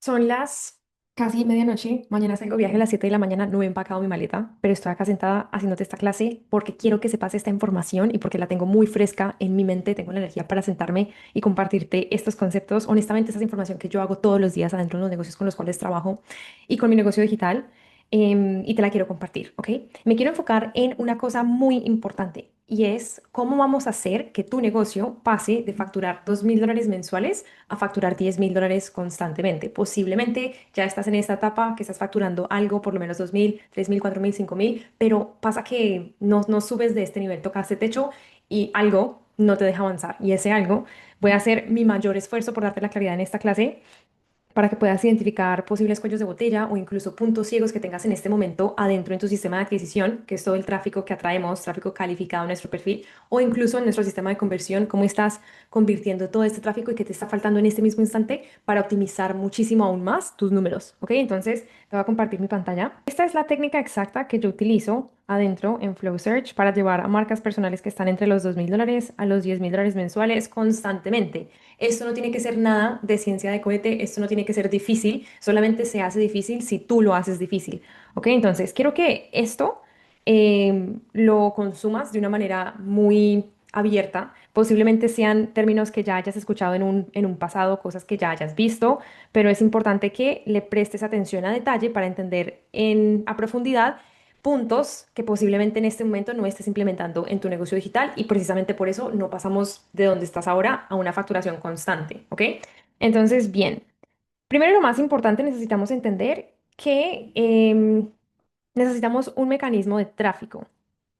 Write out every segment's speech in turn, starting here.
Son las casi medianoche. Mañana salgo viaje a las 7 de la mañana. No he empacado mi maleta, pero estoy acá sentada haciéndote esta clase porque quiero que sepas esta información y porque la tengo muy fresca en mi mente. Tengo la energía para sentarme y compartirte estos conceptos. Honestamente, esta es información que yo hago todos los días adentro de los negocios con los cuales trabajo y con mi negocio digital. Y te la quiero compartir, ¿ok? Me quiero enfocar en una cosa muy importante y es cómo vamos a hacer que tu negocio pase de facturar $2.000 mensuales a facturar $10.000 constantemente. Posiblemente ya estás en esta etapa que estás facturando algo, por lo menos 2.000, 3.000, 4.000, 5.000, pero pasa que no subes de este nivel, tocaste techo y algo no te deja avanzar. Y ese algo, voy a hacer mi mayor esfuerzo por darte la claridad en esta clase para que puedas identificar posibles cuellos de botella o incluso puntos ciegos que tengas en este momento adentro en tu sistema de adquisición, que es todo el tráfico que atraemos, tráfico calificado en nuestro perfil, o incluso en nuestro sistema de conversión, cómo estás convirtiendo todo este tráfico y qué te está faltando en este mismo instante para optimizar muchísimo aún más tus números. ¿Ok? Entonces, te voy a compartir mi pantalla. Esta es la técnica exacta que yo utilizo adentro en Flow Search para llevar a marcas personales que están entre los $2.000 a los $10.000 mensuales constantemente. Esto no tiene que ser nada de ciencia de cohete, esto no tiene que ser difícil, solamente se hace difícil si tú lo haces difícil. ¿Ok? Entonces, quiero que esto lo consumas de una manera muy abierta. Posiblemente sean términos que ya hayas escuchado en un pasado, cosas que ya hayas visto, pero es importante que le prestes atención a detalle para entender a profundidad puntos que posiblemente en este momento no estés implementando en tu negocio digital y precisamente por eso no pasamos de donde estás ahora a una facturación constante, ¿ok? Entonces, bien, primero y lo más importante necesitamos entender que necesitamos un mecanismo de tráfico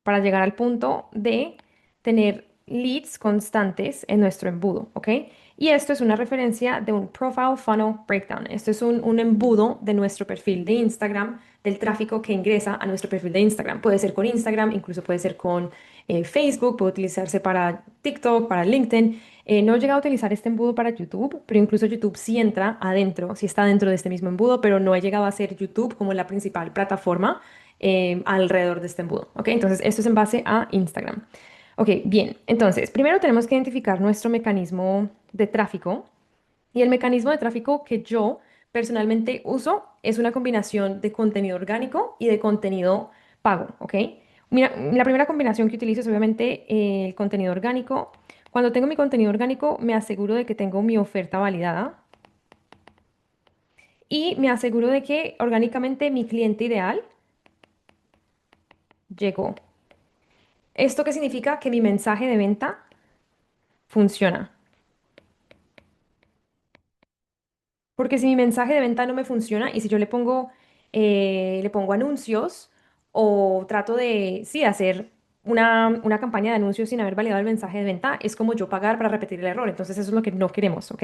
para llegar al punto de tener leads constantes en nuestro embudo, ¿ok? Y esto es una referencia de un Profile Funnel Breakdown. Esto es un embudo de nuestro perfil de Instagram, del tráfico que ingresa a nuestro perfil de Instagram. Puede ser con Instagram, incluso puede ser con Facebook, puede utilizarse para TikTok, para LinkedIn. No he llegado a utilizar este embudo para YouTube, pero incluso YouTube sí entra adentro, sí está dentro de este mismo embudo, pero no he llegado a hacer YouTube como la principal plataforma alrededor de este embudo. ¿Ok? Entonces, esto es en base a Instagram. Ok, bien. Entonces, primero tenemos que identificar nuestro mecanismo de tráfico. Y el mecanismo de tráfico que yo personalmente uso es una combinación de contenido orgánico y de contenido pago. ¿Ok? Mira, la primera combinación que utilizo es obviamente el contenido orgánico. Cuando tengo mi contenido orgánico, me aseguro de que tengo mi oferta validada y me aseguro de que orgánicamente mi cliente ideal llegó. ¿Esto qué significa? Que mi mensaje de venta funciona. Porque si mi mensaje de venta no me funciona y si yo le pongo anuncios o trato de, sí, hacer una campaña de anuncios sin haber validado el mensaje de venta, es como yo pagar para repetir el error. Entonces eso es lo que no queremos, ¿ok?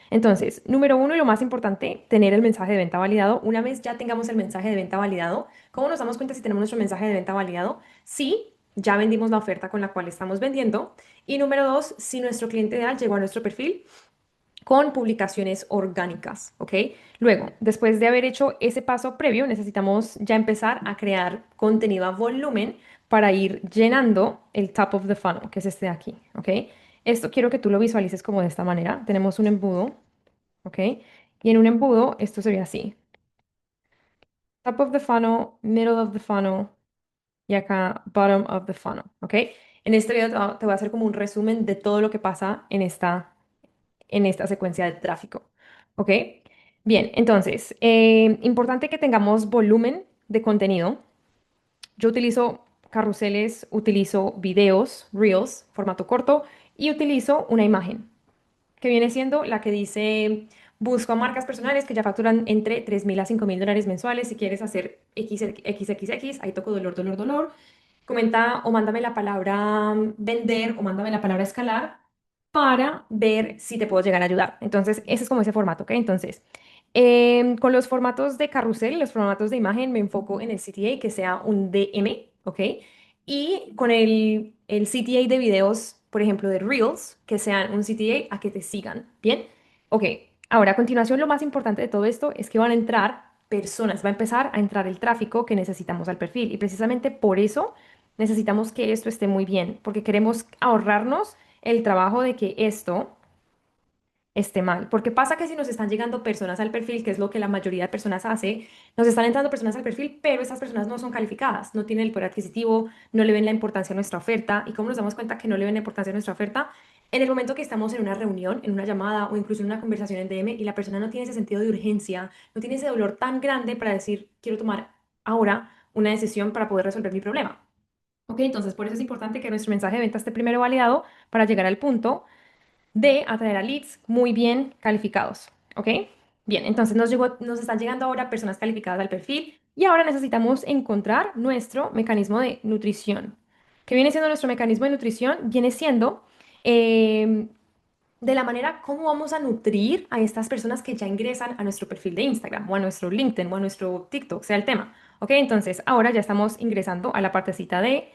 Entonces, número uno y lo más importante, tener el mensaje de venta validado. Una vez ya tengamos el mensaje de venta validado, ¿cómo nos damos cuenta si tenemos nuestro mensaje de venta validado? Sí, ya vendimos la oferta con la cual estamos vendiendo. Y número dos, si nuestro cliente ideal llegó a nuestro perfil con publicaciones orgánicas, ¿ok? Luego, después de haber hecho ese paso previo, necesitamos ya empezar a crear contenido a volumen para ir llenando el top of the funnel, que es este de aquí, ¿ok? Esto quiero que tú lo visualices como de esta manera. Tenemos un embudo, ¿ok? Y en un embudo esto se ve así. Top of the funnel, middle of the funnel y acá bottom of the funnel, ¿ok? En este video te voy a hacer como un resumen de todo lo que pasa en esta secuencia de tráfico. ¿Ok? Bien, entonces, importante que tengamos volumen de contenido. Yo utilizo carruseles, utilizo videos, reels, formato corto, y utilizo una imagen, que viene siendo la que dice, busco a marcas personales que ya facturan entre $3.000 a $5.000 mensuales. Si quieres hacer XXX, ahí toco dolor, dolor, dolor. Comenta o mándame la palabra vender o mándame la palabra escalar para ver si te puedo llegar a ayudar. Entonces, ese es como ese formato, ¿ok? Entonces, con los formatos de carrusel, los formatos de imagen, me enfoco en el CTA, que sea un DM, ¿ok? Y con el CTA de videos, por ejemplo, de Reels, que sean un CTA a que te sigan, ¿bien? Ok, ahora a continuación lo más importante de todo esto es que van a entrar personas, va a empezar a entrar el tráfico que necesitamos al perfil y precisamente por eso necesitamos que esto esté muy bien, porque queremos ahorrarnos el trabajo de que esto esté mal. Porque pasa que si nos están llegando personas al perfil, que es lo que la mayoría de personas hace, nos están entrando personas al perfil, pero esas personas no son calificadas, no tienen el poder adquisitivo, no le ven la importancia a nuestra oferta. ¿Y cómo nos damos cuenta que no le ven la importancia a nuestra oferta? En el momento que estamos en una reunión, en una llamada o incluso en una conversación en DM y la persona no tiene ese sentido de urgencia, no tiene ese dolor tan grande para decir, quiero tomar ahora una decisión para poder resolver mi problema. ¿Ok? Entonces, por eso es importante que nuestro mensaje de venta esté primero validado para llegar al punto de atraer a leads muy bien calificados. ¿Ok? Bien, entonces nos están llegando ahora personas calificadas al perfil y ahora necesitamos encontrar nuestro mecanismo de nutrición. ¿Qué viene siendo nuestro mecanismo de nutrición? Viene siendo em, de la manera cómo vamos a nutrir a estas personas que ya ingresan a nuestro perfil de Instagram o a nuestro LinkedIn o a nuestro TikTok, sea el tema. ¿Ok? Entonces, ahora ya estamos ingresando a la partecita de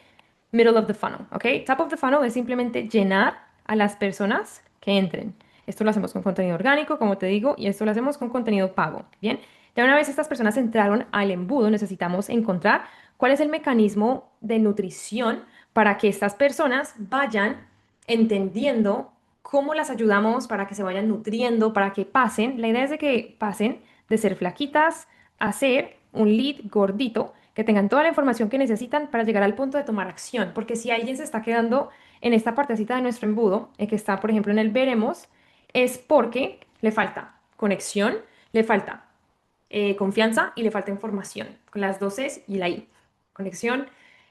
middle of the funnel, ¿ok? Top of the funnel es simplemente llenar a las personas que entren. Esto lo hacemos con contenido orgánico, como te digo, y esto lo hacemos con contenido pago, ¿bien? Ya una vez estas personas entraron al embudo, necesitamos encontrar cuál es el mecanismo de nutrición para que estas personas vayan entendiendo cómo las ayudamos para que se vayan nutriendo, para que pasen. La idea es de que pasen de ser flaquitas a ser un lead gordito, que tengan toda la información que necesitan para llegar al punto de tomar acción. Porque si alguien se está quedando en esta partecita de nuestro embudo, que está, por ejemplo, en el veremos, es porque le falta conexión, le falta confianza y le falta información. Con las dos es y la I. Conexión,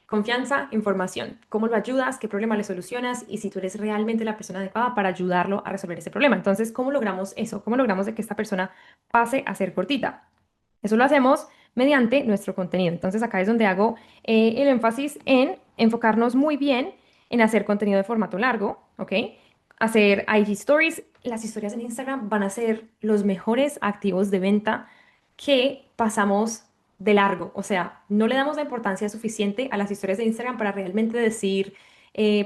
confianza, información. ¿Cómo lo ayudas? ¿Qué problema le solucionas? Y si tú eres realmente la persona adecuada para ayudarlo a resolver ese problema. Entonces, ¿cómo logramos eso? ¿Cómo logramos de que esta persona pase a ser cortita? Eso lo hacemos mediante nuestro contenido. Entonces acá es donde hago el énfasis en enfocarnos muy bien en hacer contenido de formato largo, ¿ok? Hacer IG Stories. Las historias en Instagram van a ser los mejores activos de venta que pasamos de largo. O sea, no le damos la importancia suficiente a las historias de Instagram para realmente decir,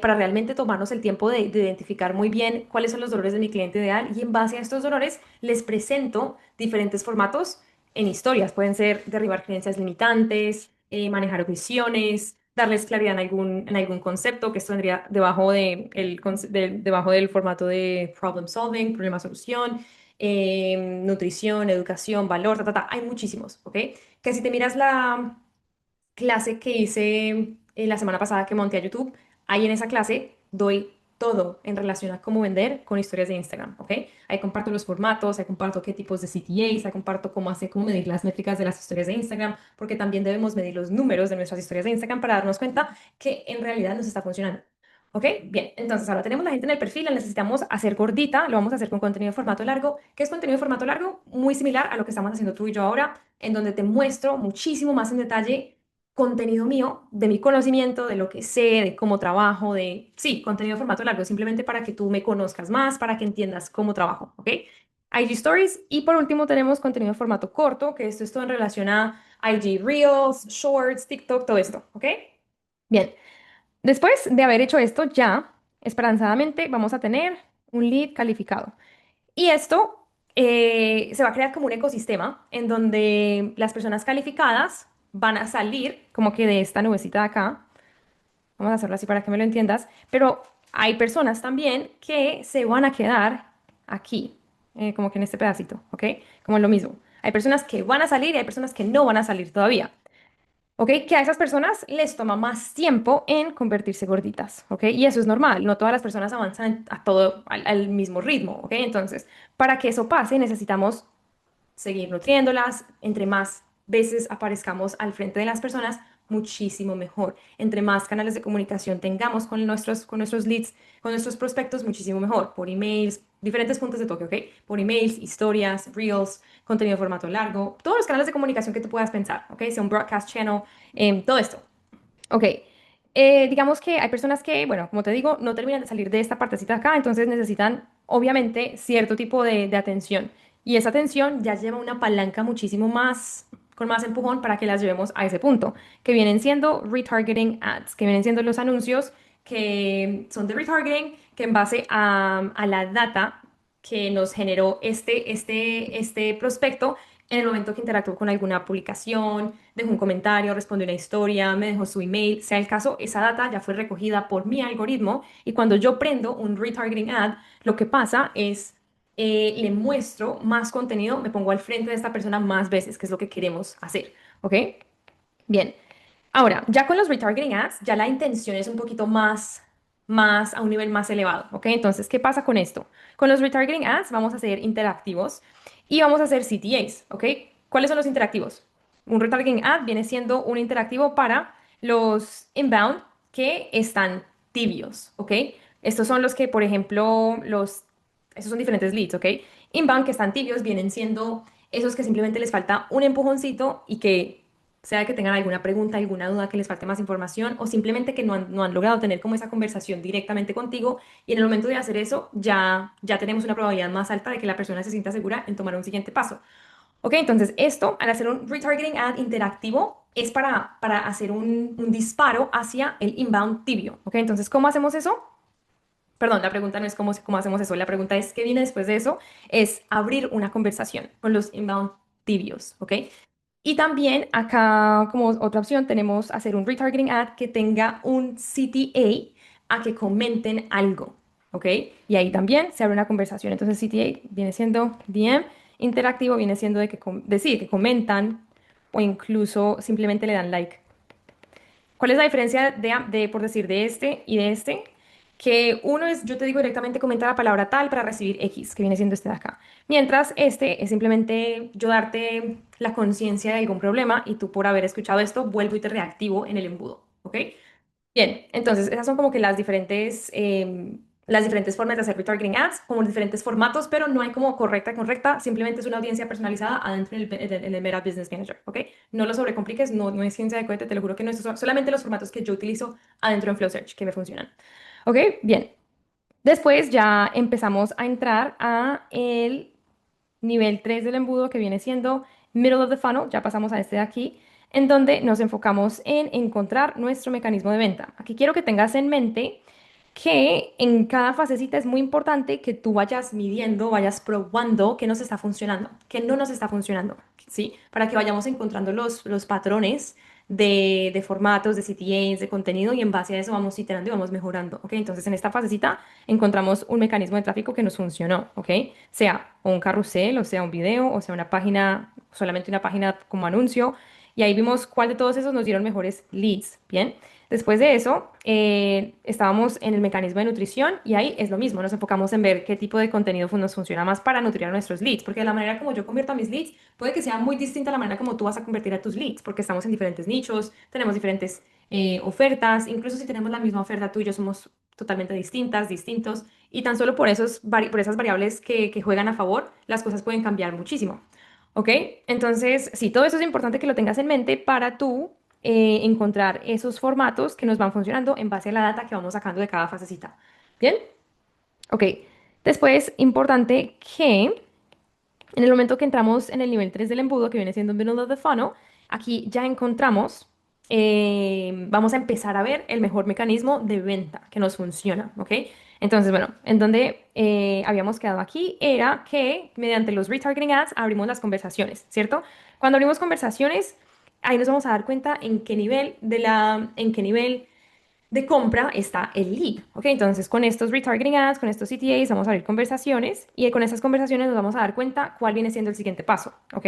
para realmente tomarnos el tiempo de identificar muy bien cuáles son los dolores de mi cliente ideal y en base a estos dolores les presento diferentes formatos en historias. Pueden ser derribar creencias limitantes, manejar objeciones, darles claridad en algún concepto, que esto vendría debajo, debajo del formato de problem solving, problema-solución, nutrición, educación, valor, ta, ta, ta. Hay muchísimos, ¿ok? Que si te miras la clase que hice la semana pasada que monté a YouTube, ahí en esa clase doy todo en relación a cómo vender con historias de Instagram, ¿ok? Ahí comparto los formatos, ahí comparto qué tipos de CTAs, ahí comparto cómo medir las métricas de las historias de Instagram, porque también debemos medir los números de nuestras historias de Instagram para darnos cuenta que en realidad nos está funcionando. ¿Ok? Bien, entonces ahora tenemos la gente en el perfil, la necesitamos hacer gordita, lo vamos a hacer con contenido de formato largo. ¿Qué es contenido de formato largo? Muy similar a lo que estamos haciendo tú y yo ahora, en donde te muestro muchísimo más en detalle contenido mío, de mi conocimiento, de lo que sé, de cómo trabajo, sí, contenido de formato largo, simplemente para que tú me conozcas más, para que entiendas cómo trabajo, ¿ok? IG Stories y por último tenemos contenido de formato corto, que esto es todo en relación a IG Reels, Shorts, TikTok, todo esto, ¿ok? Bien, después de haber hecho esto, ya esperanzadamente vamos a tener un lead calificado. Y esto se va a crear como un ecosistema en donde las personas calificadas van a salir como que de esta nubecita de acá. Vamos a hacerlo así para que me lo entiendas. Pero hay personas también que se van a quedar aquí, como que en este pedacito, ¿ok? Como lo mismo. Hay personas que van a salir y hay personas que no van a salir todavía. ¿Ok? Que a esas personas les toma más tiempo en convertirse gorditas, ¿ok? Y eso es normal, no todas las personas avanzan a todo al mismo ritmo, ¿ok? Entonces, para que eso pase, necesitamos seguir nutriéndolas. Entre más veces aparezcamos al frente de las personas, muchísimo mejor. Entre más canales de comunicación tengamos con nuestros leads, con nuestros prospectos, muchísimo mejor. Por emails, diferentes puntos de toque, ¿ok? Por emails, historias, reels, contenido de formato largo, todos los canales de comunicación que tú puedas pensar, ¿ok? Sea un broadcast channel, todo esto. Ok. Digamos que hay personas que, bueno, como te digo, no terminan de salir de esta partecita de acá, entonces necesitan, obviamente, cierto tipo de atención. Y esa atención ya lleva una palanca muchísimo más, con más empujón para que las llevemos a ese punto, que vienen siendo retargeting ads, que vienen siendo los anuncios que son de retargeting, que en base a la data que nos generó este prospecto, en el momento que interactuó con alguna publicación, dejó un comentario, respondió una historia, me dejó su email, sea el caso, esa data ya fue recogida por mi algoritmo y cuando yo prendo un retargeting ad, lo que pasa es le muestro más contenido, me pongo al frente de esta persona más veces, que es lo que queremos hacer, ¿ok? Bien. Ahora, ya con los retargeting ads, ya la intención es un poquito más a un nivel más elevado, ¿ok? Entonces, ¿qué pasa con esto? Con los retargeting ads vamos a hacer interactivos y vamos a hacer CTAs, ¿ok? ¿Cuáles son los interactivos? Un retargeting ad viene siendo un interactivo para los inbound que están tibios, ¿ok? Estos son los que, por ejemplo, estos son diferentes leads, ¿ok? Inbound que están tibios vienen siendo esos que simplemente les falta un empujoncito y que sea que tengan alguna pregunta, alguna duda, que les falte más información o simplemente que no han logrado tener como esa conversación directamente contigo y en el momento de hacer eso ya tenemos una probabilidad más alta de que la persona se sienta segura en tomar un siguiente paso. Ok, entonces esto, al hacer un retargeting ad interactivo, es para hacer un disparo hacia el inbound tibio. Ok, entonces, ¿cómo hacemos eso? Perdón, la pregunta no es cómo hacemos eso, la pregunta es qué viene después de eso, es abrir una conversación con los inbound tibios, ¿ok? Y también acá como otra opción tenemos hacer un retargeting ad que tenga un CTA a que comenten algo, ¿ok? Y ahí también se abre una conversación. Entonces CTA viene siendo DM, interactivo viene siendo decir que comentan o incluso simplemente le dan like. ¿Cuál es la diferencia por decir, de este y de este? Que uno es, yo te digo directamente, comenta la palabra tal para recibir X, que viene siendo este de acá. Mientras este es simplemente yo darte la conciencia de algún problema y tú por haber escuchado esto, vuelvo y te reactivo en el embudo, ¿ok? Bien, entonces esas son como que las diferentes formas de hacer retargeting ads, como los diferentes formatos, pero no hay como correcta, simplemente es una audiencia personalizada adentro en el Meta Business Manager, ¿ok? No lo sobrecompliques, no es ciencia de cohete, te lo juro que no, estos son solamente los formatos que yo utilizo adentro en Flow Search que me funcionan. ¿Ok? Bien. Después ya empezamos a entrar a el nivel 3 del embudo que viene siendo middle of the funnel, ya pasamos a este de aquí, en donde nos enfocamos en encontrar nuestro mecanismo de venta. Aquí quiero que tengas en mente que en cada fasecita es muy importante que tú vayas midiendo, vayas probando qué nos está funcionando, qué no nos está funcionando, ¿sí? Para que vayamos encontrando los patrones de formatos, de CTAs, de contenido y en base a eso vamos iterando y vamos mejorando, ¿ok? Entonces en esta fasecita encontramos un mecanismo de tráfico que nos funcionó, ¿ok? Sea un carrusel, o sea un video, o sea una página, solamente una página como anuncio, y ahí vimos cuál de todos esos nos dieron mejores leads, ¿bien? Después de eso, estábamos en el mecanismo de nutrición y ahí es lo mismo, nos enfocamos en ver qué tipo de contenido nos funciona más para nutrir a nuestros leads, porque la manera como yo convierto a mis leads puede que sea muy distinta a la manera como tú vas a convertir a tus leads, porque estamos en diferentes nichos, tenemos diferentes ofertas, incluso si tenemos la misma oferta tú y yo somos totalmente distintos, y tan solo por esas variables que juegan a favor, las cosas pueden cambiar muchísimo. ¿Ok? Entonces, sí, todo eso es importante que lo tengas en mente para tú encontrar esos formatos que nos van funcionando en base a la data que vamos sacando de cada fasecita. ¿Bien? Ok. Después, importante que en el momento que entramos en el nivel 3 del embudo, que viene siendo middle of the funnel, aquí ya encontramos, vamos a empezar a ver el mejor mecanismo de venta que nos funciona, ¿ok? Entonces, bueno, en donde habíamos quedado aquí era que mediante los retargeting ads abrimos las conversaciones, ¿cierto? Cuando abrimos conversaciones, ahí nos vamos a dar cuenta en qué nivel de compra está el lead. ¿Ok? Entonces, con estos retargeting ads, con estos CTAs, vamos a abrir conversaciones y con esas conversaciones nos vamos a dar cuenta cuál viene siendo el siguiente paso. ¿Ok?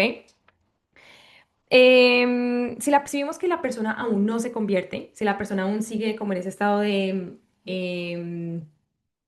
Si vemos que la persona aún no se convierte, si la persona aún sigue como en ese estado de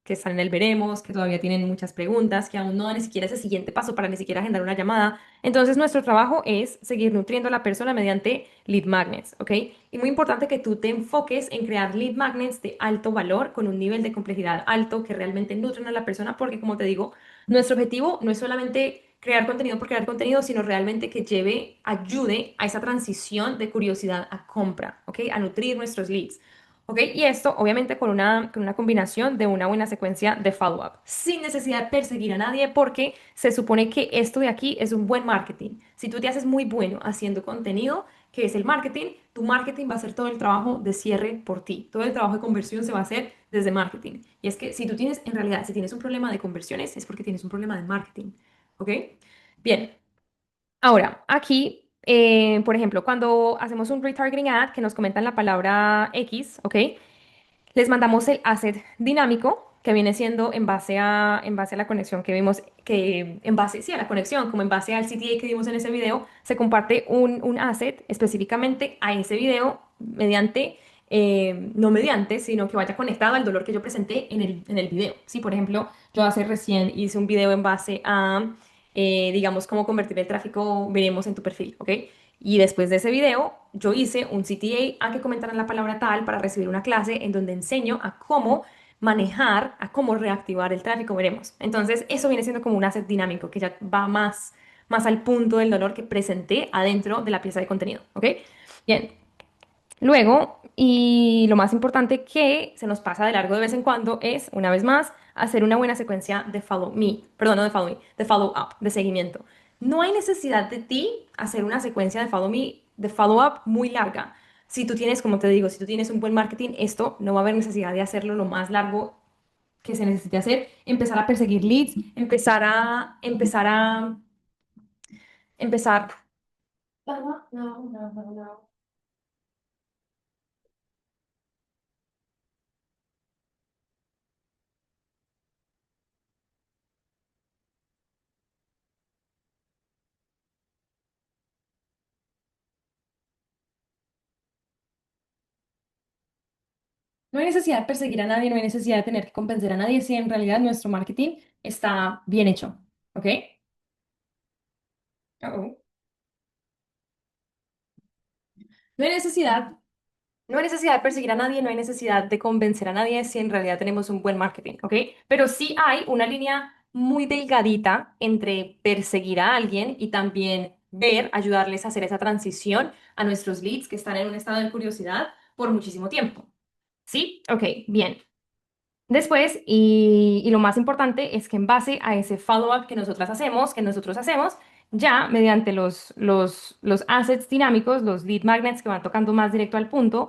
que están en el veremos, que todavía tienen muchas preguntas, que aún no dan ni siquiera ese siguiente paso para ni siquiera agendar una llamada. Entonces, nuestro trabajo es seguir nutriendo a la persona mediante lead magnets, ¿ok? Y muy importante que tú te enfoques en crear lead magnets de alto valor, con un nivel de complejidad alto, que realmente nutren a la persona, porque como te digo, nuestro objetivo no es solamente crear contenido por crear contenido, sino realmente que ayude a esa transición de curiosidad a compra, ¿ok? A nutrir nuestros leads. ¿Ok? Y esto, obviamente, con una combinación de una buena secuencia de follow-up, sin necesidad de perseguir a nadie, porque se supone que esto de aquí es un buen marketing. Si tú te haces muy bueno haciendo contenido, que es el marketing, tu marketing va a hacer todo el trabajo de cierre por ti. Todo el trabajo de conversión se va a hacer desde marketing. Y es que si tú tienes, en realidad, si tienes un problema de conversiones, es porque tienes un problema de marketing. ¿Ok? Bien. Ahora, aquí, por ejemplo, cuando hacemos un retargeting ad que nos comentan la palabra X, ¿ok? Les mandamos el asset dinámico que viene siendo en base a la conexión que vimos, que en base, sí, a la conexión, como en base al CTA que vimos en ese video, se comparte un asset específicamente a ese video mediante, no mediante, sino que vaya conectado al dolor que yo presenté en el video. Sí, por ejemplo, yo hace recién hice un video en base a, digamos, cómo convertir el tráfico, veremos en tu perfil, ¿ok? Y después de ese video, yo hice un CTA a que comentaran la palabra tal para recibir una clase en donde enseño a cómo manejar, a cómo reactivar el tráfico, veremos. Entonces, eso viene siendo como un asset dinámico que ya va más al punto del dolor que presenté adentro de la pieza de contenido, ¿ok? Bien, luego, y lo más importante que se nos pasa de largo de vez en cuando es, una vez más, hacer una buena secuencia de follow me, perdón, no de follow me, de follow up, de seguimiento. No hay necesidad de ti hacer una secuencia de follow me, de follow up muy larga. Si tú tienes, como te digo, si tú tienes un buen marketing, esto no va a haber necesidad de hacerlo lo más largo que se necesite hacer. Empezar a perseguir leads, empezar. No, no, no, no, no. No hay necesidad de perseguir a nadie, no hay necesidad de tener que convencer a nadie si en realidad nuestro marketing está bien hecho. ¿Ok? Uh-oh. No hay necesidad, no hay necesidad de perseguir a nadie, no hay necesidad de convencer a nadie si en realidad tenemos un buen marketing. ¿Ok? Pero sí hay una línea muy delgadita entre perseguir a alguien y también ver, ayudarles a hacer esa transición a nuestros leads que están en un estado de curiosidad por muchísimo tiempo. ¿Sí? Ok, bien. Después, y lo más importante es que en base a ese follow-up que nosotros hacemos, ya mediante los assets dinámicos, los lead magnets que van tocando más directo al punto,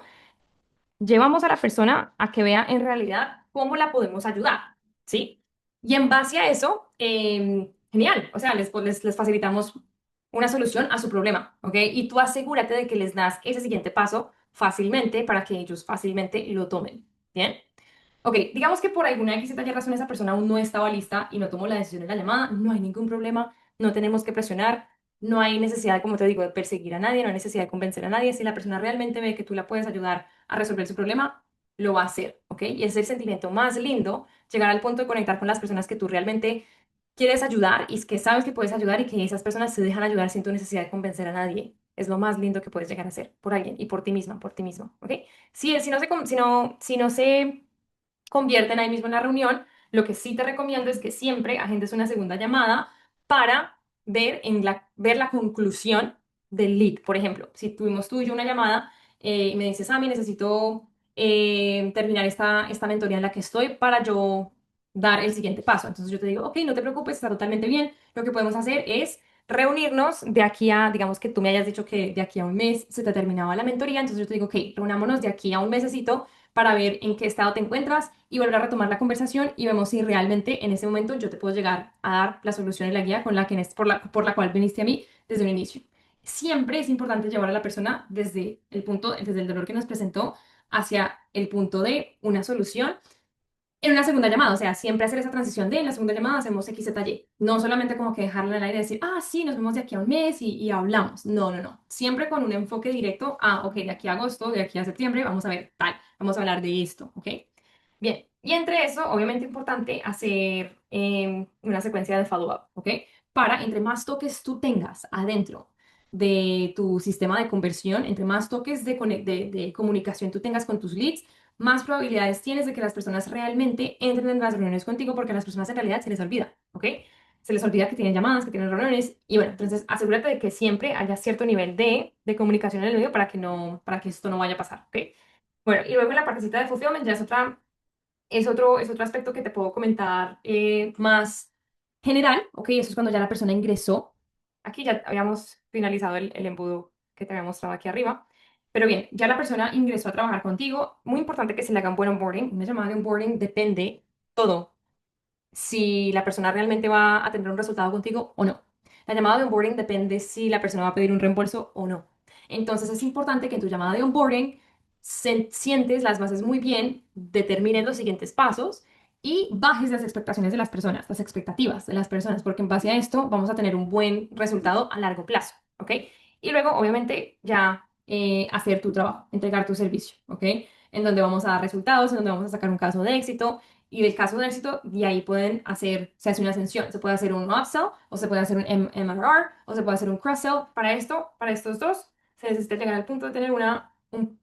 llevamos a la persona a que vea en realidad cómo la podemos ayudar, ¿sí? Y en base a eso, genial, o sea, les facilitamos una solución a su problema, ¿ok? Y tú asegúrate de que les das ese siguiente paso fácilmente para que ellos fácilmente lo tomen, ¿bien? Ok, digamos que por alguna X, Y razón esa persona aún no estaba lista y no tomó la decisión de la llamada, no hay ningún problema, no tenemos que presionar, no hay necesidad, como te digo, de perseguir a nadie, no hay necesidad de convencer a nadie. Si la persona realmente ve que tú la puedes ayudar a resolver su problema, lo va a hacer, ¿ok? Y es el sentimiento más lindo, llegar al punto de conectar con las personas que tú realmente quieres ayudar y que sabes que puedes ayudar y que esas personas se dejan ayudar sin tu necesidad de convencer a nadie. Es lo más lindo que puedes llegar a hacer por alguien y por ti misma, por ti mismo, ¿ok? Si no se convierten ahí mismo en la reunión, lo que sí te recomiendo es que siempre agendes una segunda llamada para ver la conclusión del lead. Por ejemplo, si tuvimos tú y yo una llamada y me dices, Sammy, necesito terminar esta mentoría en la que estoy para yo dar el siguiente paso. Entonces yo te digo, ok, no te preocupes, está totalmente bien. Lo que podemos hacer es reunirnos de aquí a, digamos que tú me hayas dicho que de aquí a un mes se te terminaba la mentoría, entonces yo te digo, ok, reunámonos de aquí a un mesecito para ver en qué estado te encuentras y volver a retomar la conversación y vemos si realmente en ese momento yo te puedo llegar a dar la solución y la guía con la que, por la cual viniste a mí desde un inicio. Siempre es importante llevar a la persona desde el punto, desde el dolor que nos presentó hacia el punto de una solución en una segunda llamada, o sea, siempre hacer esa transición de en la segunda llamada hacemos X, Z, Y. No solamente como que dejarla en el aire y decir, ah, sí, nos vemos de aquí a un mes y hablamos. No, no, no. Siempre con un enfoque directo a, ok, de aquí a agosto, de aquí a septiembre, vamos a ver tal, vamos a hablar de esto, ¿ok? Bien. Y entre eso, obviamente importante hacer una secuencia de follow-up, ¿ok? Para entre más toques tú tengas adentro de tu sistema de conversión, entre más toques de comunicación tú tengas con tus leads, más probabilidades tienes de que las personas realmente entren en las reuniones contigo porque a las personas en realidad se les olvida, ¿ok? Se les olvida que tienen llamadas, que tienen reuniones y bueno, entonces asegúrate de que siempre haya cierto nivel de comunicación en el medio para que no, para que esto no vaya a pasar, ¿ok? Bueno, y luego en la partecita de fulfillment ya es otro aspecto que te puedo comentar más general, ¿ok? Eso es cuando ya la persona ingresó. Aquí ya habíamos finalizado el embudo que te había mostrado aquí arriba. Pero bien, ya la persona ingresó a trabajar contigo. Muy importante que se le haga un buen onboarding. Una llamada de onboarding depende todo si la persona realmente va a tener un resultado contigo o no. La llamada de onboarding depende si la persona va a pedir un reembolso o no. Entonces es importante que en tu llamada de onboarding sientes las bases muy bien, determines los siguientes pasos y bajes las expectaciones de las personas, las expectativas de las personas, porque en base a esto vamos a tener un buen resultado a largo plazo, ¿ok? Y luego, obviamente, ya hacer tu trabajo, entregar tu servicio, ¿ok? En donde vamos a dar resultados, en donde vamos a sacar un caso de éxito. Y del caso de éxito, de ahí pueden hacer, se hace una ascensión, se puede hacer un upsell, o se puede hacer un MRR, o se puede hacer un cross-sell. Para esto, para estos dos, se necesita llegar al punto de tener un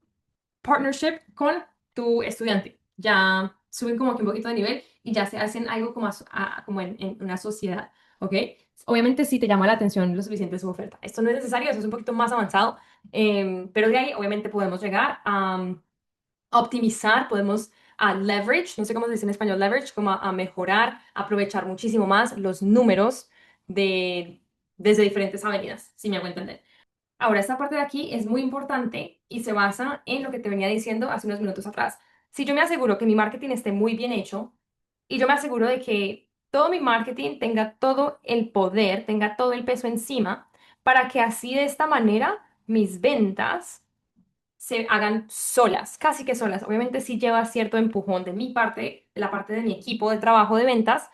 partnership con tu estudiante. Ya suben como que un poquito de nivel y ya se hacen algo como, como en una sociedad, ¿ok? Obviamente si te llama la atención lo suficiente su oferta. Esto no es necesario, eso es un poquito más avanzado, pero de ahí obviamente podemos llegar a optimizar, podemos a leverage, no sé cómo se dice en español leverage, como a mejorar, aprovechar muchísimo más los números de, desde diferentes avenidas, si me hago entender. Ahora, esta parte de aquí es muy importante y se basa en lo que te venía diciendo hace unos minutos atrás. Si yo me aseguro que mi marketing esté muy bien hecho y yo me aseguro de que todo mi marketing tenga todo el poder, tenga todo el peso encima, para que así de esta manera mis ventas se hagan solas, casi que solas. Obviamente sí lleva cierto empujón de mi parte, de la parte de mi equipo de trabajo de ventas,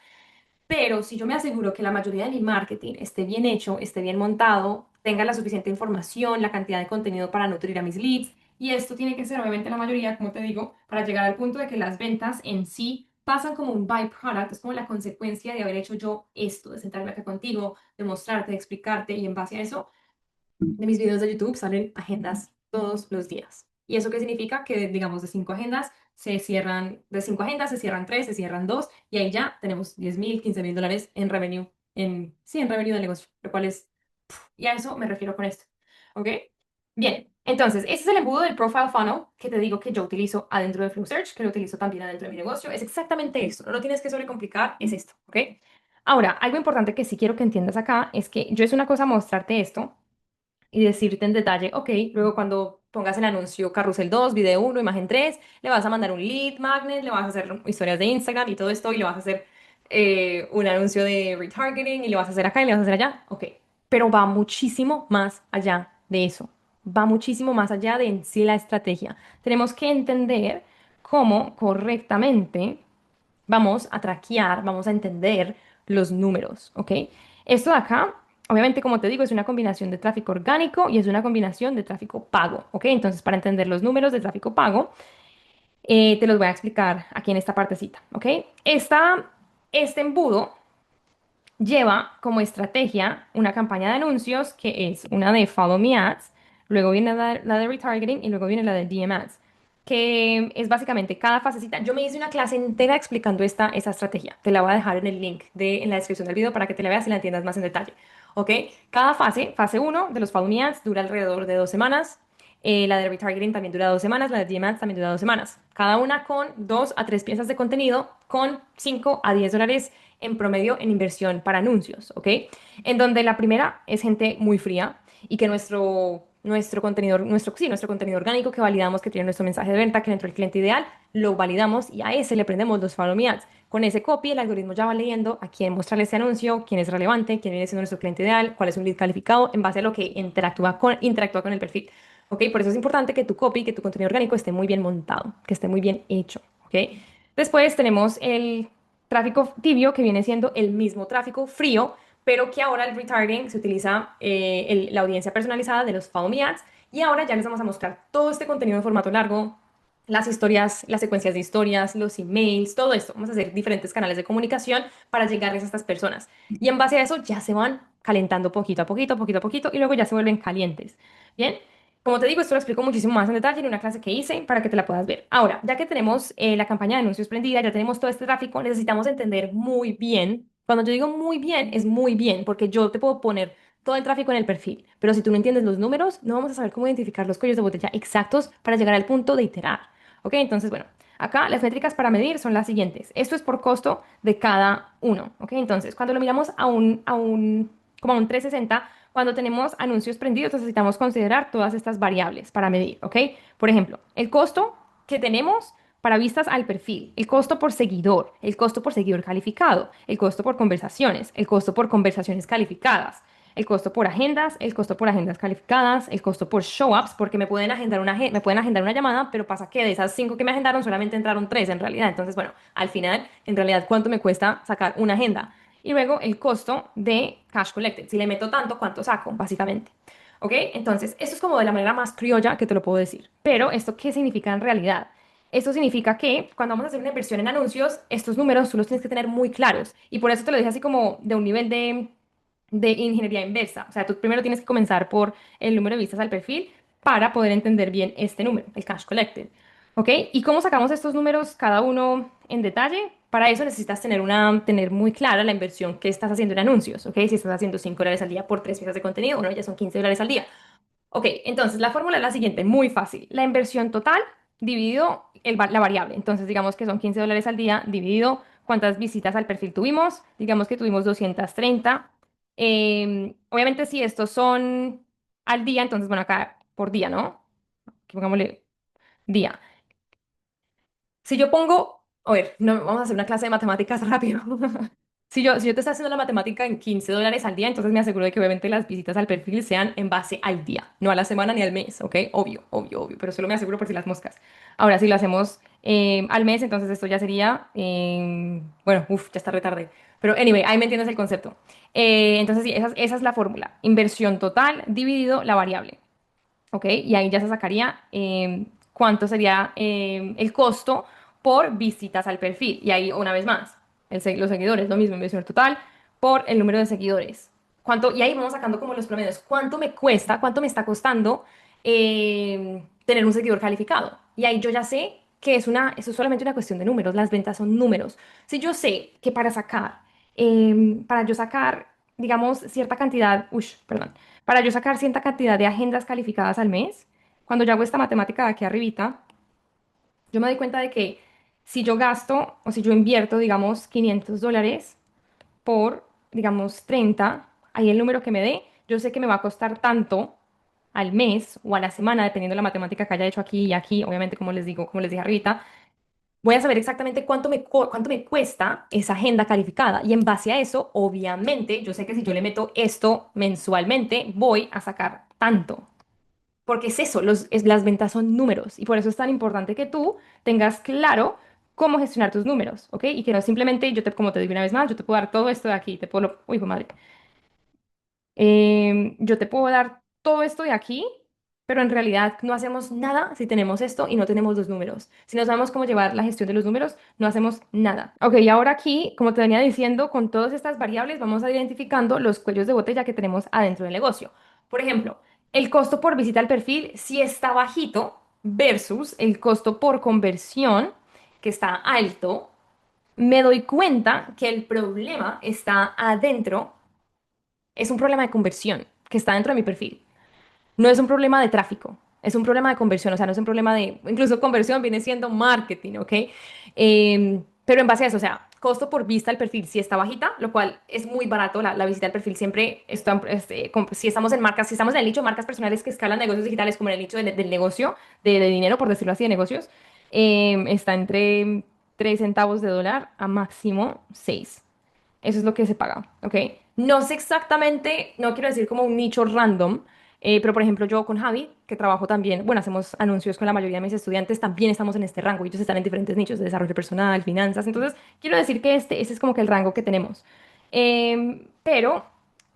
pero si yo me aseguro que la mayoría de mi marketing esté bien hecho, esté bien montado, tenga la suficiente información, la cantidad de contenido para nutrir a mis leads, y esto tiene que ser obviamente la mayoría, como te digo, para llegar al punto de que las ventas en sí pasan como un byproduct, es como la consecuencia de haber hecho yo esto, de sentarme acá contigo, de mostrarte, de explicarte, y en base a eso de mis videos de YouTube salen agendas todos los días. ¿Y eso qué significa? Que, digamos, de 5 agendas se cierran, de 5 agendas se cierran 3, se cierran 2, y ahí ya tenemos 10.000, 15.000 dólares en revenue, sí, en revenue del negocio, lo cual es, y a eso me refiero con esto. ¿Ok? Bien, entonces, este es el embudo del Profile Funnel que te digo que yo utilizo adentro de Flow Search, que lo utilizo también adentro de mi negocio. Es exactamente esto, no lo tienes que sobrecomplicar, es esto, ¿ok? Ahora, algo importante que sí quiero que entiendas acá es que yo es una cosa mostrarte esto, y decirte en detalle, ok, luego cuando pongas el anuncio Carrusel 2 Video 1 Imagen 3 le vas a mandar un lead magnet, le vas a hacer historias de Instagram y todo esto, y le vas a hacer un anuncio de retargeting, y le vas a hacer acá y le vas a hacer allá, ok, pero va muchísimo más allá de eso, va muchísimo más allá de en sí la estrategia. Tenemos que entender cómo correctamente vamos a traquear, vamos a entender los números, ¿ok? Esto de acá, obviamente, como te digo, es una combinación de tráfico orgánico y es una combinación de tráfico pago, ¿ok? Entonces, para entender los números de tráfico pago, te los voy a explicar aquí en esta partecita, ¿ok? Este embudo lleva como estrategia una campaña de anuncios que es una de Follow Me Ads, luego viene la de Retargeting y luego viene la de DM Ads, que es básicamente cada fasecita. Yo me hice una clase entera explicando esa estrategia. Te la voy a dejar en el link en la descripción del video para que te la veas y la entiendas más en detalle. ¿Ok? Cada fase uno de los Follow Me Ads dura alrededor de 2 semanas. La de retargeting también dura 2 semanas, la de DM Ads también dura 2 semanas. Cada una con 2 a 3 piezas de contenido con 5 a 10 dólares en promedio en inversión para anuncios, ¿ok? En donde la primera es gente muy fría y que nuestro contenido, nuestro contenido orgánico que validamos, que tiene nuestro mensaje de venta, que dentro del cliente ideal, lo validamos y a ese le prendemos los follow me ads. Con ese copy, el algoritmo ya va leyendo a quién mostrarle ese anuncio, quién es relevante, quién viene siendo nuestro cliente ideal, cuál es un lead calificado, en base a lo que interactúa con el perfil. ¿Ok? Por eso es importante que tu copy, que tu contenido orgánico esté muy bien montado, que esté muy bien hecho. ¿Ok? Después tenemos el tráfico tibio, que viene siendo el mismo tráfico frío, pero que ahora el retargeting se utiliza la audiencia personalizada de los Follow Me Ads, y ahora ya les vamos a mostrar todo este contenido en formato largo, las historias, las secuencias de historias, los emails, todo esto. Vamos a hacer diferentes canales de comunicación para llegarles a estas personas. Y en base a eso ya se van calentando poquito a poquito, poquito a poquito, y luego ya se vuelven calientes. Bien, como te digo, esto lo explico muchísimo más en detalle en una clase que hice para que te la puedas ver. Ahora, ya que tenemos la campaña de anuncios prendida, ya tenemos todo este tráfico, necesitamos entender muy bien. Cuando yo digo muy bien, es muy bien, porque yo te puedo poner todo el tráfico en el perfil, pero si tú no entiendes los números, no vamos a saber cómo identificar los cuellos de botella exactos para llegar al punto de iterar. ¿Ok? Entonces, bueno, acá las métricas para medir son las siguientes. Esto es por costo de cada uno. ¿Ok? Entonces, cuando lo miramos como a un 360, cuando tenemos anuncios prendidos, necesitamos considerar todas estas variables para medir, ¿ok? Por ejemplo, el costo que tenemos para vistas al perfil, el costo por seguidor, el costo por seguidor calificado, el costo por conversaciones, el costo por conversaciones calificadas. el costo por agendas, el costo por agendas calificadas, el costo por show-ups, porque me pueden agendar me pueden agendar una llamada, pero pasa que de esas 5 que me agendaron solamente entraron 3 en realidad. Entonces, bueno, al final, en realidad, ¿cuánto me cuesta sacar una agenda? Y luego el costo de cash collected. Si le meto tanto, ¿cuánto saco? Básicamente. ¿Ok? Entonces, esto es como de la manera más criolla que te lo puedo decir. Pero, ¿esto qué significa en realidad? Esto significa que cuando vamos a hacer una inversión en anuncios, estos números tú los tienes que tener muy claros. Y por eso te lo dije así como de un nivel de ingeniería inversa. O sea, tú primero tienes que comenzar por el número de vistas al perfil para poder entender bien este número, el cash collected. ¿Ok? ¿Y cómo sacamos estos números cada uno en detalle? Para eso necesitas tener muy clara la inversión que estás haciendo en anuncios. ¿Ok? Si estás haciendo $5 al día por 3 piezas de contenido, bueno, ya son $15 al día. Ok, entonces la fórmula es la siguiente, muy fácil. La inversión total dividido la variable. Entonces, digamos que son $15 al día dividido cuántas visitas al perfil tuvimos. Digamos que tuvimos 230. Obviamente, si estos son al día, entonces, bueno, acá por día, ¿no? Aquí pongámosle día. Si yo pongo, a ver, no, vamos a hacer una clase de matemáticas rápido. Si yo te estoy haciendo la matemática en $15 al día, entonces me aseguro de que obviamente las visitas al perfil sean en base al día, no a la semana ni al mes, ¿ok? Obvio, obvio, obvio, pero solo me aseguro por si las moscas. Ahora, si lo hacemos al mes, entonces esto ya sería, bueno, uff, ya está retarde. Pero anyway, ahí me entiendes el concepto. Entonces sí, esa es la fórmula. Inversión total dividido la variable. ¿Ok? Y ahí ya se sacaría cuánto sería el costo por visitas al perfil. Y ahí, una vez más, los seguidores, lo mismo, inversión total por el número de seguidores. ¿Cuánto? Y ahí vamos sacando como los promedios. ¿Cuánto me cuesta, cuánto me está costando tener un seguidor calificado? Y ahí yo ya sé que eso es solamente una cuestión de números. Las ventas son números. Si yo sé que para yo sacar, digamos, cierta cantidad, uy, perdón, para yo sacar cierta cantidad de agendas calificadas al mes, cuando yo hago esta matemática de aquí arribita, yo me doy cuenta de que si yo gasto o si yo invierto, digamos, $500 por, digamos, 30, ahí el número que me dé, yo sé que me va a costar tanto al mes o a la semana, dependiendo de la matemática que haya hecho aquí y aquí, obviamente, como les digo, como les dije arribita, voy a saber exactamente cuánto me cuesta esa agenda calificada. Y en base a eso, obviamente, yo sé que si yo le meto esto mensualmente, voy a sacar tanto. Porque es eso, las ventas son números. Y por eso es tan importante que tú tengas claro cómo gestionar tus números, ¿ok? Y que no simplemente, como te digo una vez más, yo te puedo dar todo esto de aquí, uy, hijo de madre. Yo te puedo dar todo esto de aquí, pero en realidad no hacemos nada si tenemos esto y no tenemos los números. Si no sabemos cómo llevar la gestión de los números, no hacemos nada. Ok, y ahora aquí, como te venía diciendo, con todas estas variables vamos a ir identificando los cuellos de botella que tenemos adentro del negocio. Por ejemplo, el costo por visita al perfil si está bajito versus el costo por conversión que está alto, me doy cuenta que el problema está adentro, es un problema de conversión que está dentro de mi perfil. No es un problema de tráfico, es un problema de conversión, o sea, no es un problema de, incluso conversión viene siendo marketing, ¿ok? Pero en base a eso, o sea, costo por vista al perfil si está bajita, lo cual es muy barato, la visita al perfil siempre está, si estamos en marcas, si estamos en el nicho de marcas personales que escalan negocios digitales como en el nicho del negocio, de dinero, por decirlo así, de negocios, está entre 3 centavos de dólar a máximo 6. Eso es lo que se paga, ¿ok? No sé exactamente, no quiero decir como un nicho random, pero por ejemplo yo con Javi, que trabajo también, bueno, hacemos anuncios con la mayoría de mis estudiantes, también estamos en este rango. Ellos están en diferentes nichos de desarrollo personal, finanzas. Entonces, quiero decir que ese es como que el rango que tenemos. Pero,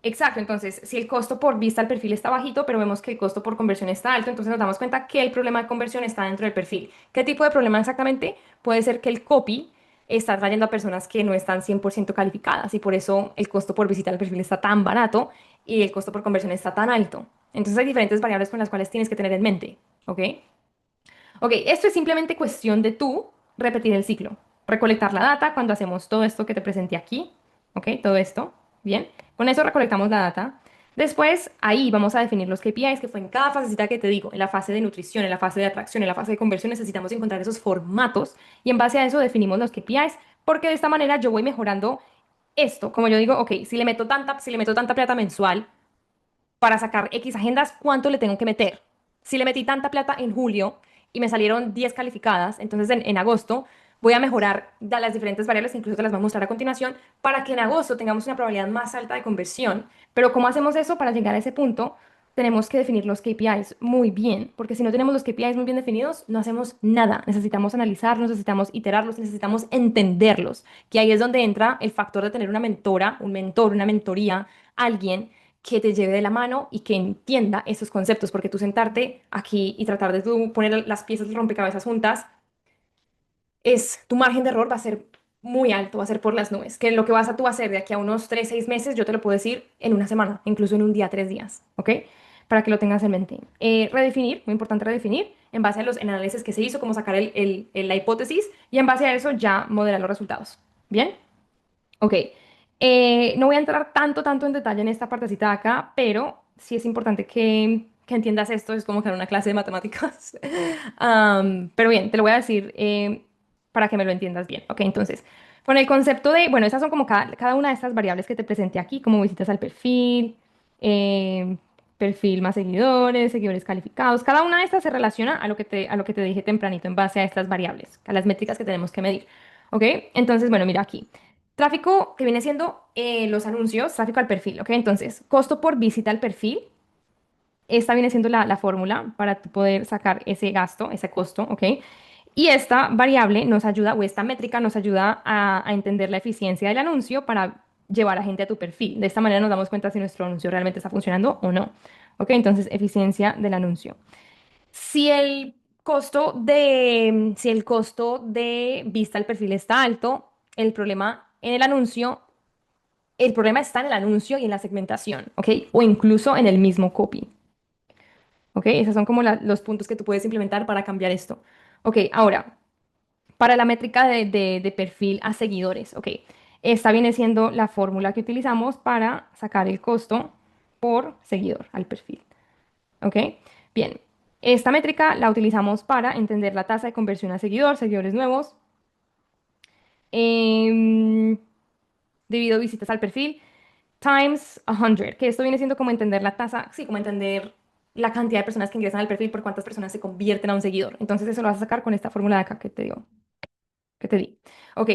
exacto, entonces, si el costo por vista al perfil está bajito, pero vemos que el costo por conversión está alto, entonces nos damos cuenta que el problema de conversión está dentro del perfil. ¿Qué tipo de problema exactamente? Puede ser que el copy está trayendo a personas que no están 100% calificadas y por eso el costo por visita al perfil está tan barato y el costo por conversión está tan alto. Entonces hay diferentes variables con las cuales tienes que tener en mente, ¿ok? Ok, esto es simplemente cuestión de tú repetir el ciclo, recolectar la data cuando hacemos todo esto que te presenté aquí, ¿ok? Todo esto, bien. Con eso recolectamos la data. Después, ahí vamos a definir los KPIs, que fue en cada faceta que te digo, en la fase de nutrición, en la fase de atracción, en la fase de conversión, necesitamos encontrar esos formatos y en base a eso definimos los KPIs, porque de esta manera yo voy mejorando esto. Como yo digo, ok, si le meto tanta plata mensual, para sacar X agendas, ¿cuánto le tengo que meter? Si le metí tanta plata en julio y me salieron 10 calificadas, entonces en agosto voy a mejorar las diferentes variables, incluso te las voy a mostrar a continuación, para que en agosto tengamos una probabilidad más alta de conversión. Pero ¿cómo hacemos eso para llegar a ese punto? Tenemos que definir los KPIs muy bien, porque si no tenemos los KPIs muy bien definidos, no hacemos nada. Necesitamos analizarlos, necesitamos iterarlos, necesitamos entenderlos, que ahí es donde entra el factor de tener una mentora, un mentor, una mentoría, alguien que te lleve de la mano y que entienda esos conceptos, porque tú sentarte aquí y tratar de tú poner las piezas del rompecabezas juntas, tu margen de error va a ser muy alto, va a ser por las nubes, que lo que vas a tú hacer de aquí a unos 3 6 meses, yo te lo puedo decir en una semana, incluso en un día, 3 días, ¿ok? Para que lo tengas en mente. Redefinir, muy importante redefinir, en base a los análisis que se hizo, cómo sacar la hipótesis, y en base a eso ya modelar los resultados. ¿Bien? Ok, no voy a entrar tanto en detalle en esta partecita de acá, pero sí es importante que entiendas esto, es como que en una clase de matemáticas. Pero bien, te lo voy a decir para que me lo entiendas bien. Ok, entonces, con el concepto de, bueno, esas son como cada una de estas variables que te presenté aquí, como visitas al perfil, eh, perfil más seguidores, seguidores calificados, cada una de estas se relaciona a lo que te dije tempranito en base a estas variables, a las métricas que tenemos que medir. ¿Ok? Entonces, bueno, mira aquí. Tráfico que viene siendo los anuncios, tráfico al perfil, ¿ok? Entonces, costo por visita al perfil, esta viene siendo la fórmula para tú poder sacar ese gasto, ese costo, ¿ok? Y esta variable nos ayuda, o esta métrica nos ayuda a entender la eficiencia del anuncio para llevar a gente a tu perfil. De esta manera nos damos cuenta si nuestro anuncio realmente está funcionando o no. ¿Ok? Entonces, eficiencia del anuncio. Si el costo de vista al perfil está alto, el problema está en el anuncio y en la segmentación, ¿ok? O incluso en el mismo copy, ¿ok? Esos son como los puntos que tú puedes implementar para cambiar esto. Ok, ahora, para la métrica de perfil a seguidores, ¿ok? Esta viene siendo la fórmula que utilizamos para sacar el costo por seguidor al perfil, ¿ok? Bien, esta métrica la utilizamos para entender la tasa de conversión a seguidor, seguidores nuevos, em, debido a visitas al perfil times 100, que esto viene siendo como entender la tasa, sí, como entender la cantidad de personas que ingresan al perfil por cuántas personas se convierten a un seguidor. Entonces eso lo vas a sacar con esta fórmula de acá que te digo, que te di. Ok,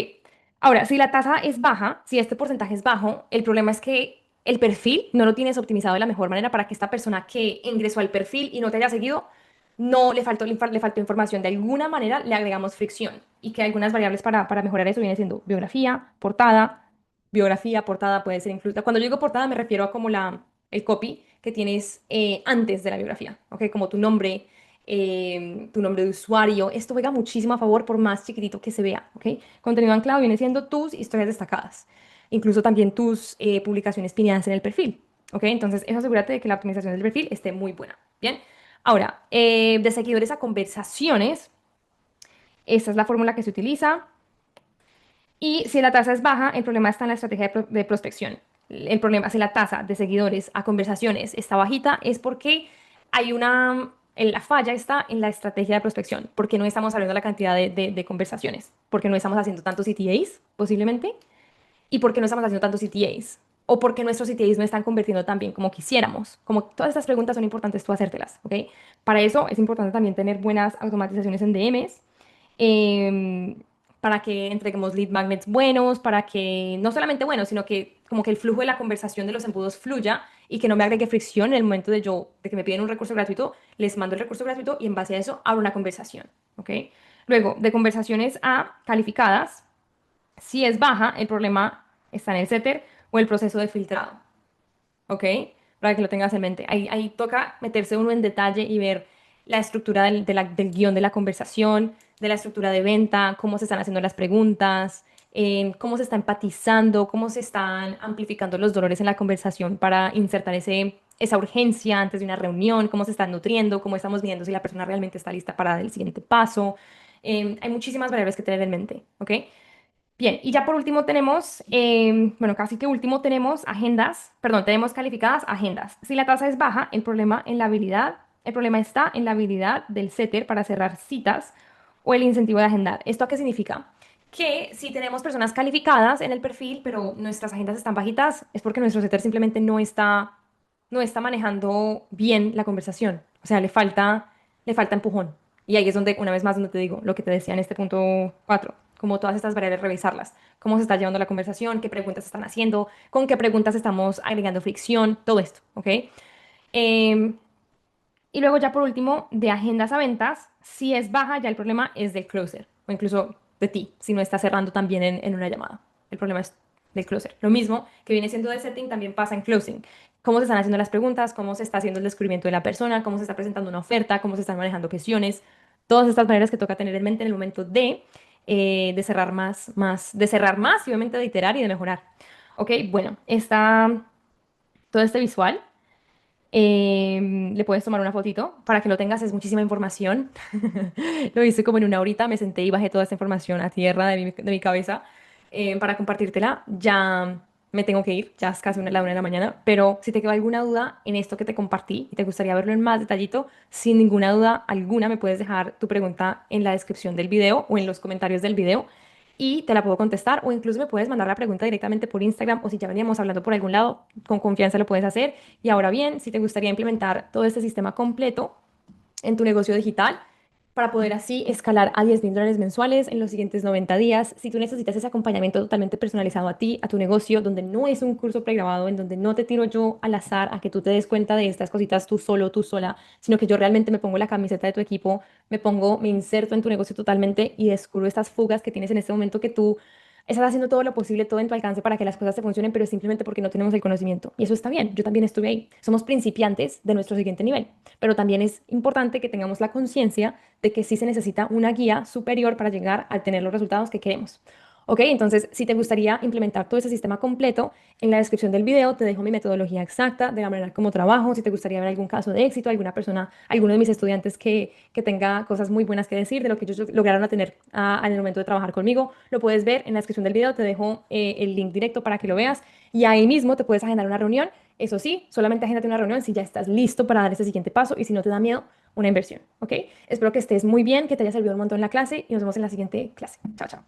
ahora, si la tasa es baja, si este porcentaje es bajo, el problema es que el perfil no lo tienes optimizado de la mejor manera para que esta persona que ingresó al perfil y no te haya seguido, no le faltó información. De alguna manera le agregamos fricción y que algunas variables para mejorar eso viene siendo biografía, portada puede ser incluida. Cuando yo digo portada me refiero a como el copy que tienes antes de la biografía, ¿ok? Como tu nombre de usuario. Esto juega muchísimo a favor por más chiquitito que se vea, ¿ok? Contenido anclado viene siendo tus historias destacadas, incluso también tus publicaciones pineadas en el perfil, ¿ok? Entonces, eso asegúrate de que la optimización del perfil esté muy buena, ¿bien? Ahora, de seguidores a conversaciones, esta es la fórmula que se utiliza. Y si la tasa es baja, el problema está en la estrategia de prospección. El problema, si la tasa de seguidores a conversaciones está bajita, es porque la falla está en la estrategia de prospección, porque no estamos hablando de la cantidad de conversaciones, porque no estamos haciendo tantos CTAs, posiblemente, y porque no estamos haciendo tantos CTAs, o porque nuestros CTAs no están convirtiendo tan bien como quisiéramos. Como todas estas preguntas son importantes tú hacértelas, ¿ok? Para eso es importante también tener buenas automatizaciones en DMs, em, para que entreguemos lead magnets buenos, para que no solamente buenos, sino que como que el flujo de la conversación de los embudos fluya y que no me agregue fricción en el momento de que me piden un recurso gratuito, les mando el recurso gratuito y en base a eso abro una conversación, ¿ok? Luego, de conversaciones a calificadas, si es baja, el problema está en el setter o el proceso de filtrado, ¿ok? Para que lo tengas en mente. Ahí toca meterse uno en detalle y ver la estructura del guión de la conversación, de la estructura de venta, cómo se están haciendo las preguntas, cómo se está empatizando, cómo se están amplificando los dolores en la conversación para insertar esa urgencia antes de una reunión, cómo se están nutriendo, cómo estamos viendo si la persona realmente está lista para el siguiente paso. Hay muchísimas variables que tener en mente, ¿ok? Bien, y ya por último tenemos, bueno, casi que último tenemos agendas, perdón, tenemos calificadas agendas. Si la tasa es baja, el problema está en la habilidad del setter para cerrar citas o el incentivo de agendar. ¿Esto qué significa? Que si tenemos personas calificadas en el perfil, pero nuestras agendas están bajitas, es porque nuestro setter simplemente no está manejando bien la conversación. O sea, le falta empujón. Y ahí es donde, una vez más, donde te digo lo que te decía en este punto 4 como todas estas variables, revisarlas. Cómo se está llevando la conversación, qué preguntas están haciendo, con qué preguntas estamos agregando fricción, todo esto, ¿ok? Em, y luego ya por último, de agendas a ventas, si es baja, ya el problema es del closer o incluso de ti, si no estás cerrando también en una llamada. El problema es del closer. Lo mismo que viene siendo de setting también pasa en closing. Cómo se están haciendo las preguntas, cómo se está haciendo el descubrimiento de la persona, cómo se está presentando una oferta, cómo se están manejando cuestiones, todas estas maneras que toca tener en mente en el momento de cerrar de cerrar más y obviamente de iterar y de mejorar. Ok, bueno, está todo este visual. Le puedes tomar una fotito para que lo tengas, es muchísima información. Lo hice como en una horita, me senté y bajé toda esta información a tierra de mi cabeza para compartírtela. Ya me tengo que ir, ya es casi la 1 de la mañana, pero si te quedó alguna duda en esto que te compartí y te gustaría verlo en más detallito, sin ninguna duda alguna me puedes dejar tu pregunta en la descripción del video o en los comentarios del video y te la puedo contestar o incluso me puedes mandar la pregunta directamente por Instagram o si ya veníamos hablando por algún lado, con confianza lo puedes hacer. Y ahora bien, si te gustaría implementar todo este sistema completo en tu negocio digital para poder así escalar a $10,000 mensuales en los siguientes 90 días. Si tú necesitas ese acompañamiento totalmente personalizado a ti, a tu negocio, donde no es un curso pregrabado, en donde no te tiro yo al azar a que tú te des cuenta de estas cositas tú solo, tú sola, sino que yo realmente me pongo la camiseta de tu equipo, me inserto en tu negocio totalmente y descubro estas fugas que tienes en este momento que tú estás haciendo todo lo posible, todo en tu alcance para que las cosas te funcionen, pero simplemente porque no tenemos el conocimiento. Y eso está bien, yo también estuve ahí. Somos principiantes de nuestro siguiente nivel, pero también es importante que tengamos la conciencia de que sí se necesita una guía superior para llegar a tener los resultados que queremos. Ok, entonces si te gustaría implementar todo ese sistema completo, en la descripción del video te dejo mi metodología exacta de la manera como trabajo. Si te gustaría ver algún caso de éxito, alguna persona, alguno de mis estudiantes que tenga cosas muy buenas que decir de lo que ellos lograron a tener en el momento de trabajar conmigo, lo puedes ver en la descripción del video. Te dejo el link directo para que lo veas y ahí mismo te puedes agendar una reunión. Eso sí, solamente agéndate una reunión si ya estás listo para dar ese siguiente paso y si no te da miedo, una inversión, ¿ok? Espero que estés muy bien, que te haya servido un montón la clase y nos vemos en la siguiente clase. Chao, chao.